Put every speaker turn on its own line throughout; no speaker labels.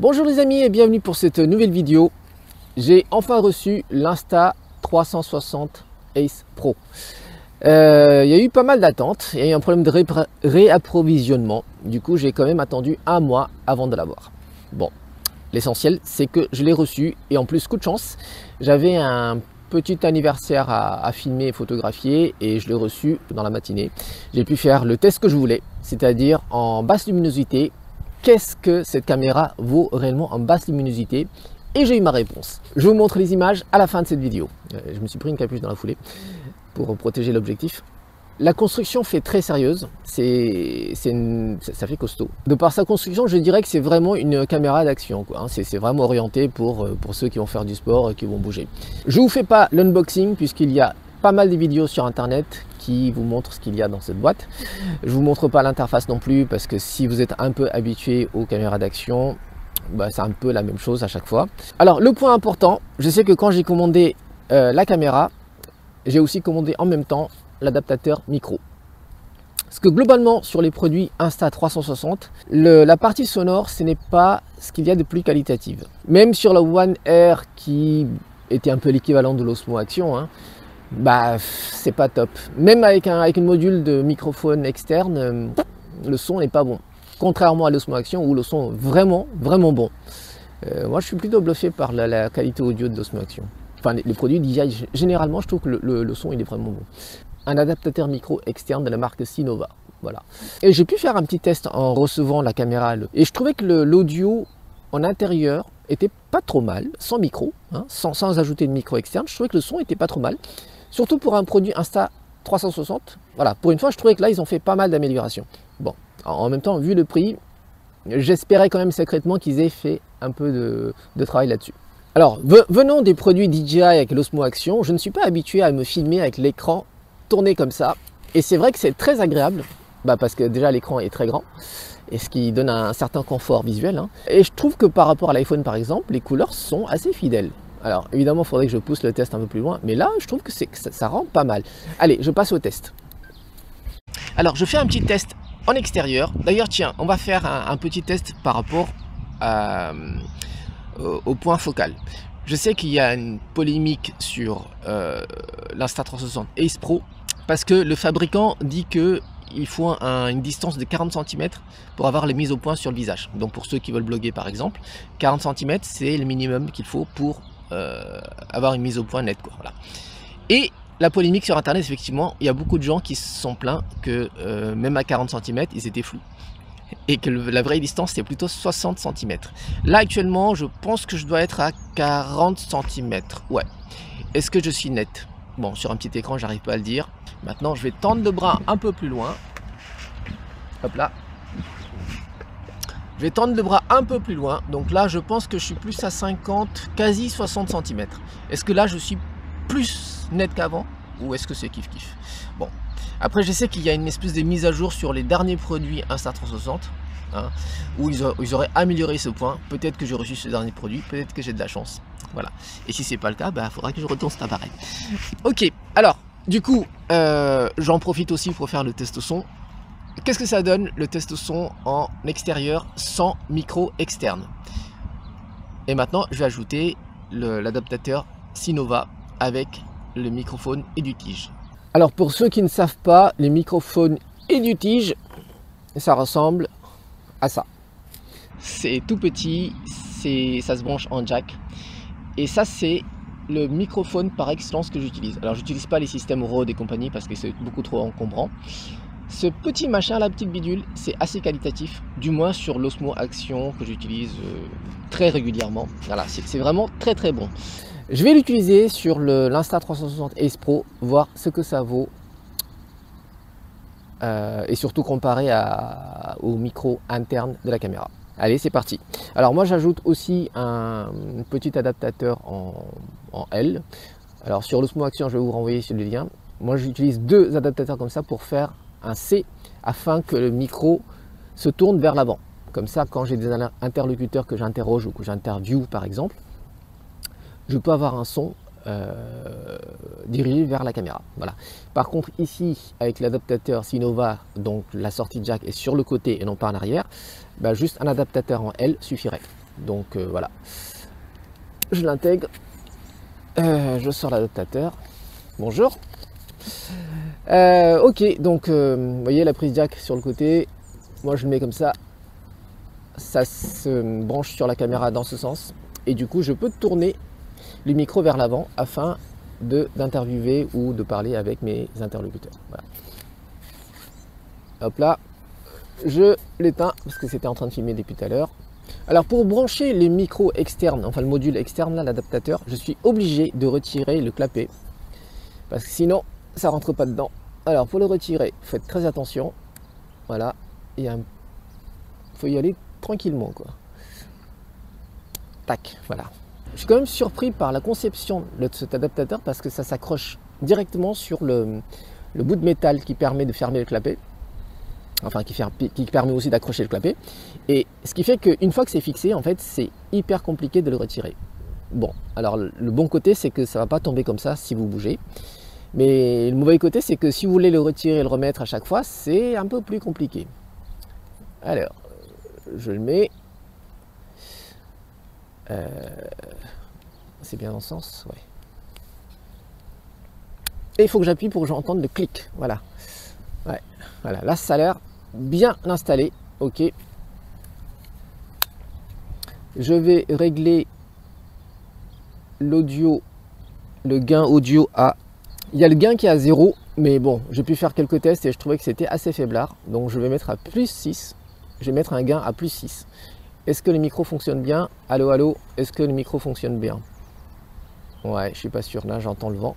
Bonjour les amis et bienvenue pour cette nouvelle vidéo. J'ai enfin reçu l'Insta360 Ace Pro. Il y a eu pas mal d'attentes, il y a eu un problème de réapprovisionnement. Du coup, j'ai quand même attendu un mois avant de l'avoir. Bon, l'essentiel, c'est que je l'ai reçu et en plus, coup de chance, j'avais un petit anniversaire à filmer et photographier et je l'ai reçu dans la matinée. J'ai pu faire le test que je voulais, c'est-à-dire en basse luminosité. Qu'est-ce que cette caméra vaut réellement en basse luminosité? Et j'ai eu ma réponse. Je vous montre les images à la fin de cette vidéo. Je me suis pris une capuche dans la foulée pour protéger l'objectif. La construction fait très sérieuse, ça fait costaud. De par sa construction, je dirais que c'est vraiment une caméra d'action. C'est vraiment orienté pour ceux qui vont faire du sport, qui vont bouger. Je ne vous fais pas l'unboxing puisqu'il y a pas mal de vidéos sur internet qui vous montrent ce qu'il y a dans cette boîte. Je ne vous montre pas l'interface non plus parce que si vous êtes un peu habitué aux caméras d'action, c'est un peu la même chose à chaque fois. Alors le point important, je sais que quand j'ai commandé la caméra, j'ai aussi commandé en même temps l'adaptateur micro. Parce que globalement sur les produits Insta360, la partie sonore ce n'est pas ce qu'il y a de plus qualitative. Même sur la One R qui était un peu l'équivalent de l'Osmo Action, c'est pas top. Même avec une module de microphone externe, le son n'est pas bon. Contrairement à l'Osmo Action où le son est vraiment bon. Moi je suis plutôt bluffé par la qualité audio de l'Osmo Action. Enfin les produits DJI, généralement je trouve que le son il est vraiment bon. Un adaptateur micro externe de la marque Sinova. Voilà. Et j'ai pu faire un petit test en recevant la caméra. Et je trouvais que l'audio en intérieur était pas trop mal, sans micro, sans ajouter de micro externe. Je trouvais que le son était pas trop mal. Surtout pour un produit Insta360. Voilà, pour une fois, je trouvais que là, ils ont fait pas mal d'améliorations. Bon, en même temps, vu le prix, j'espérais quand même secrètement qu'ils aient fait un peu de travail là-dessus. Alors, venons des produits DJI avec l'Osmo Action, je ne suis pas habitué à me filmer avec l'écran tourné comme ça. Et c'est vrai que c'est très agréable, parce que déjà l'écran est très grand, et ce qui donne un certain confort visuel. Et je trouve que par rapport à l'iPhone par exemple, les couleurs sont assez fidèles. Alors évidemment, il faudrait que je pousse le test un peu plus loin, mais là, je trouve que ça rend pas mal. Allez, je passe au test. Alors, je fais un petit test en extérieur. D'ailleurs, tiens, on va faire un petit test par rapport au point focal. Je sais qu'il y a une polémique sur l'Insta360 Ace Pro, parce que le fabricant dit qu'il faut une distance de 40 cm pour avoir les mises au point sur le visage. Donc pour ceux qui veulent bloguer par exemple, 40 cm c'est le minimum qu'il faut pour avoir une mise au point nette. Voilà. Et la polémique sur internet, effectivement, il y a beaucoup de gens qui se sont plaints que même à 40 cm ils étaient flous. Et que la vraie distance c'est plutôt 60 cm. Là actuellement je pense que je dois être à 40 cm. Ouais. Est-ce que je suis net? Bon, sur un petit écran j'arrive pas à le dire. Maintenant je vais tendre le bras un peu plus loin. Hop là. Je vais tendre le bras un peu plus loin. Donc là je pense que je suis plus à 50, quasi 60 cm. Est-ce que là je suis plus net qu'avant? Ou est-ce que c'est kiff kiff? Bon. Après je sais qu'il y a une espèce de mise à jour sur les derniers produits Insta360. Où ils auraient amélioré ce point. Peut-être que j'ai reçu ce dernier produit, peut-être que j'ai de la chance. Voilà. Et si c'est pas le cas, il faudra que je retourne cet appareil. Ok, alors du coup j'en profite aussi pour faire le test son. Qu'est-ce que ça donne le test son en extérieur sans micro externe? Et maintenant je vais ajouter l'adaptateur Sinova avec le microphone et du tige. Alors pour ceux qui ne savent pas, les microphones et du tige, ça ressemble à ça. C'est tout petit, ça se branche en jack. Et ça c'est le microphone par excellence que j'utilise. Alors j'utilise pas les systèmes Rode et compagnie parce que c'est beaucoup trop encombrant. Ce petit machin, la petite bidule, c'est assez qualitatif, du moins sur l'Osmo Action que j'utilise très régulièrement. Voilà, c'est vraiment très bon. Je vais l'utiliser sur l'Insta360 Ace Pro, voir ce que ça vaut. Et surtout comparé au micro interne de la caméra. Allez, c'est parti. Alors moi j'ajoute aussi un petit adaptateur en L. Alors sur l'Osmo Action, je vais vous renvoyer sur le lien. Moi j'utilise deux adaptateurs comme ça pour faire un C afin que le micro se tourne vers l'avant. Comme ça, quand j'ai des interlocuteurs que j'interroge ou que j'interviewe par exemple, je peux avoir un son dirigé vers la caméra. Voilà. Par contre ici avec l'adaptateur Sinova, donc la sortie jack est sur le côté et non pas en arrière, juste un adaptateur en L suffirait. Donc voilà, je l'intègre, je sors l'adaptateur. Bonjour. Ok, donc vous voyez la prise jack sur le côté. Moi je le mets comme ça. Ça se branche sur la caméra dans ce sens. Et du coup je peux tourner le micro vers l'avant afin d'interviewer ou de parler avec mes interlocuteurs. Voilà. Hop là, je l'éteins parce que c'était en train de filmer depuis tout à l'heure. Alors pour brancher les micros externes, enfin le module externe, l'adaptateur, je suis obligé de retirer le clapet parce que sinon ça rentre pas dedans. Alors pour le retirer, faites très attention. Voilà, faut y aller tranquillement quoi. Tac, voilà. Je suis quand même surpris par la conception de cet adaptateur parce que ça s'accroche directement sur le bout de métal qui permet de fermer le clapet. Enfin qui permet aussi d'accrocher le clapet. Et ce qui fait qu'une fois que c'est fixé, en fait, c'est hyper compliqué de le retirer. Bon, alors le bon côté, c'est que ça ne va pas tomber comme ça si vous bougez. Mais le mauvais côté, c'est que si vous voulez le retirer et le remettre à chaque fois, c'est un peu plus compliqué. Alors, je le mets. C'est bien dans ce sens, ouais. Et il faut que j'appuie pour que j'entende le clic, voilà. Ouais, voilà, là ça a l'air bien installé, ok. Je vais régler l'audio, le gain audio à... Il y a le gain qui est à 0, mais bon, j'ai pu faire quelques tests et je trouvais que c'était assez faiblard. Donc je vais mettre à plus 6, je vais mettre un gain à plus 6. Est-ce que le micro fonctionne bien? Allô, allô, est-ce que le micro fonctionne bien? Ouais, je suis pas sûr, là j'entends le vent.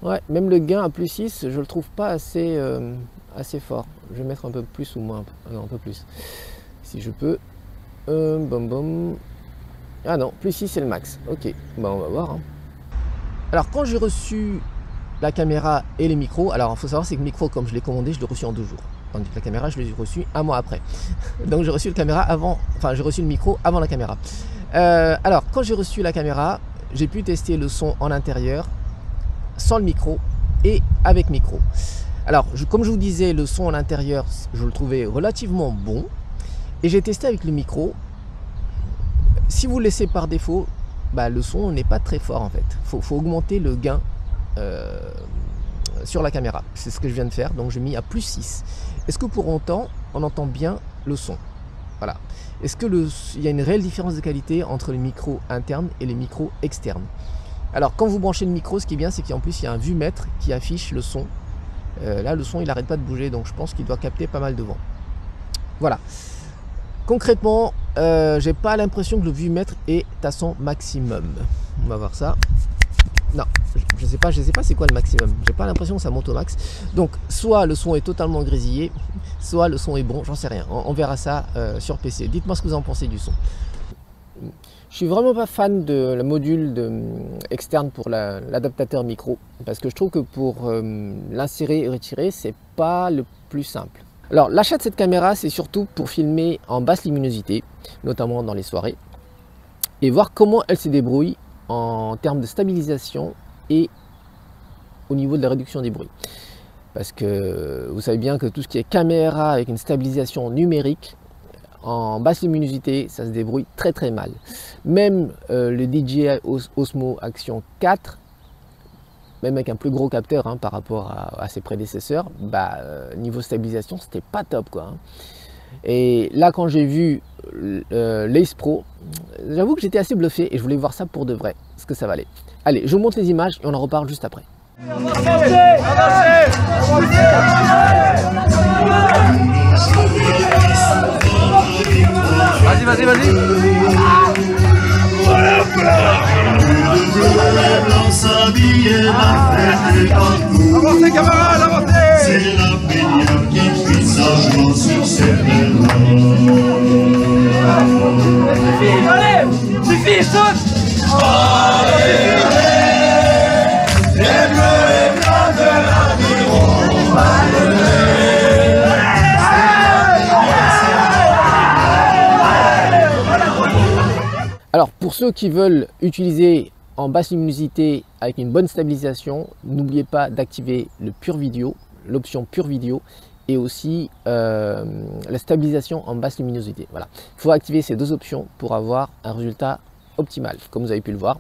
Ouais, même le gain à plus 6, je le trouve pas assez, assez fort. Je vais mettre un peu plus ou moins, non, un peu plus. Si je peux. Bom bom. Ah non, plus 6 c'est le max. Ok, bah on va voir. Hein. Alors quand j'ai reçu la caméra et les micros, alors il faut savoir c'est que le micro, comme je l'ai commandé, je l'ai reçu en 2 jours. Tandis que la caméra, je l'ai reçu un mois après. Donc j'ai reçu le caméra avant, enfin j'ai reçu le micro avant la caméra. Alors quand j'ai reçu la caméra, j'ai pu tester le son en intérieur, sans le micro et avec micro. Alors comme je vous disais, le son en intérieur, je le trouvais relativement bon. Et j'ai testé avec le micro. Si vous le laissez par défaut, bah, le son n'est pas très fort en fait. Faut augmenter le gain sur la caméra. C'est ce que je viens de faire. Donc j'ai mis à plus 6. Est-ce que pour autant on entend bien le son? Voilà. Est-ce que il y a une réelle différence de qualité entre les micros internes et les micros externes? Alors quand vous branchez le micro, ce qui est bien, c'est qu'en plus il y a un vumètre qui affiche le son. Là le son il n'arrête pas de bouger, donc je pense qu'il doit capter pas mal de vent. Voilà. Concrètement, j'ai pas l'impression que le vumètre est à son maximum. On va voir ça. Non, je sais pas c'est quoi le maximum. J'ai pas l'impression que ça monte au max. Donc soit le son est totalement grésillé, soit le son est bon, j'en sais rien. On verra ça sur PC. Dites-moi ce que vous en pensez du son. Je suis vraiment pas fan de la module externe pour l'adaptateur micro parce que je trouve que pour l'insérer et retirer, c'est pas le plus simple. Alors l'achat de cette caméra, c'est surtout pour filmer en basse luminosité, notamment dans les soirées, et voir comment elle se débrouille en termes de stabilisation et au niveau de la réduction des bruits. Parce que vous savez bien que tout ce qui est caméra avec une stabilisation numérique, en basse luminosité, ça se débrouille très très mal. Même le DJI Osmo Action 4, même avec un plus gros capteur hein, par rapport à ses prédécesseurs, bah, niveau stabilisation, c'était pas top quoi. Hein. Et là, quand j'ai vu l'Ace Pro, j'avoue que j'étais assez bluffé et je voulais voir ça pour de vrai, ce que ça valait. Allez, je vous montre les images et on en reparle juste après.
Vas-y, vas-y, vas-y. Avancez, camarades, avancez. C'est la peignade qui fuit sagement sur ses belles allez, suffit, saute. Allez, les bleus et blancs de l'aviron.
Alors pour ceux qui veulent utiliser en basse luminosité avec une bonne stabilisation, n'oubliez pas d'activer le Pure Video, l'option Pure Video, et aussi la stabilisation en basse luminosité. Voilà. Il faut activer ces deux options pour avoir un résultat optimal, comme vous avez pu le voir.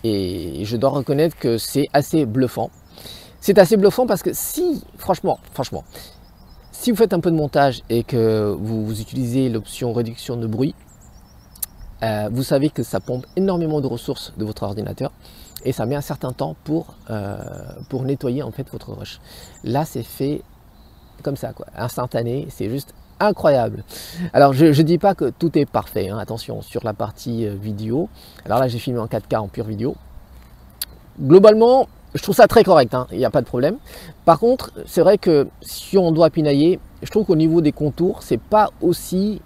Et je dois reconnaître que c'est assez bluffant. C'est assez bluffant parce que si, franchement, si vous faites un peu de montage et que vous utilisez l'option réduction de bruit, vous savez que ça pompe énormément de ressources de votre ordinateur et ça met un certain temps pour nettoyer en fait votre rush. Là, c'est fait comme ça, quoi, instantané, c'est juste incroyable. Alors, je ne dis pas que tout est parfait, hein, attention, sur la partie vidéo. Alors là, j'ai filmé en 4K en pure vidéo. Globalement, je trouve ça très correct, il n'y a pas de problème. Par contre, c'est vrai que si on doit pinailler, je trouve qu'au niveau des contours, c'est pas aussi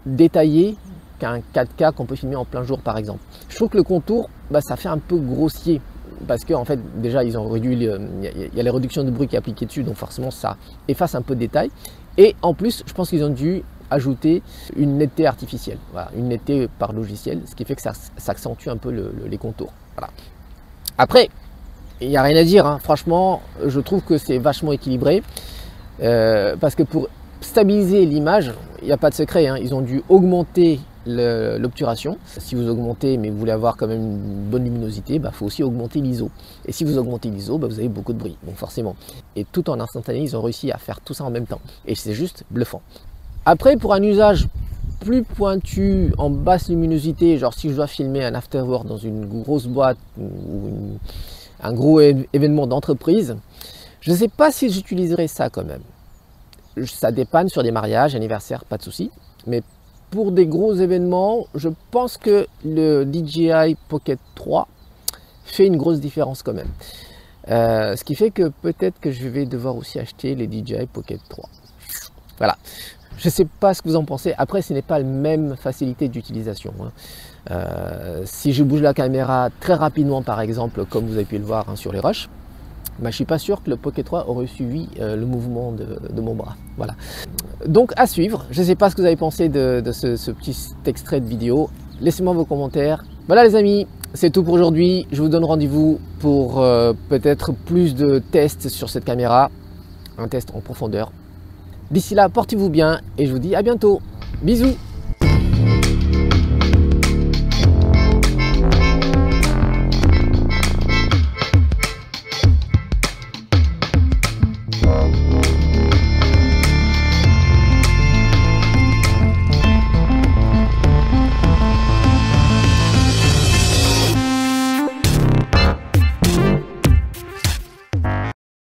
détaillé qu'un 4K qu'on peut filmer en plein jour par exemple. Je trouve que le contour, ça fait un peu grossier parce que en fait déjà ils ont réduit, il y a les réductions de bruit qui est appliquées dessus, donc forcément ça efface un peu de détails. Et en plus, je pense qu'ils ont dû ajouter une netteté artificielle, voilà, une netteté par logiciel, ce qui fait que ça accentue un peu les contours. Voilà. Après, il n'y a rien à dire, franchement, je trouve que c'est vachement équilibré parce que pour stabiliser l'image, il n'y a pas de secret, ils ont dû augmenter l'obturation. Si vous augmentez mais vous voulez avoir quand même une bonne luminosité, il faut aussi augmenter l'ISO. Et si vous augmentez l'ISO, vous avez beaucoup de bruit, donc forcément. Et tout en instantané, ils ont réussi à faire tout ça en même temps. Et c'est juste bluffant. Après, pour un usage plus pointu, en basse luminosité, genre si je dois filmer un afterwork dans une grosse boîte ou un gros événement d'entreprise, je ne sais pas si j'utiliserai ça quand même. Ça dépanne sur des mariages, anniversaires, pas de souci. Mais pour des gros événements, je pense que le DJI Pocket 3 fait une grosse différence quand même. Ce qui fait que peut-être que je vais devoir aussi acheter les DJI Pocket 3. Voilà. Je ne sais pas ce que vous en pensez. Après, ce n'est pas la même facilité d'utilisation. Si je bouge la caméra très rapidement, par exemple, comme vous avez pu le voir sur les rushs, je ne suis pas sûr que le Pocket 3 aurait suivi le mouvement de mon bras. Voilà. Donc à suivre. Je ne sais pas ce que vous avez pensé de ce petit extrait de vidéo. Laissez-moi vos commentaires. Voilà les amis, c'est tout pour aujourd'hui. Je vous donne rendez-vous pour peut-être plus de tests sur cette caméra. Un test en profondeur. D'ici là, portez-vous bien et je vous dis à bientôt. Bisous.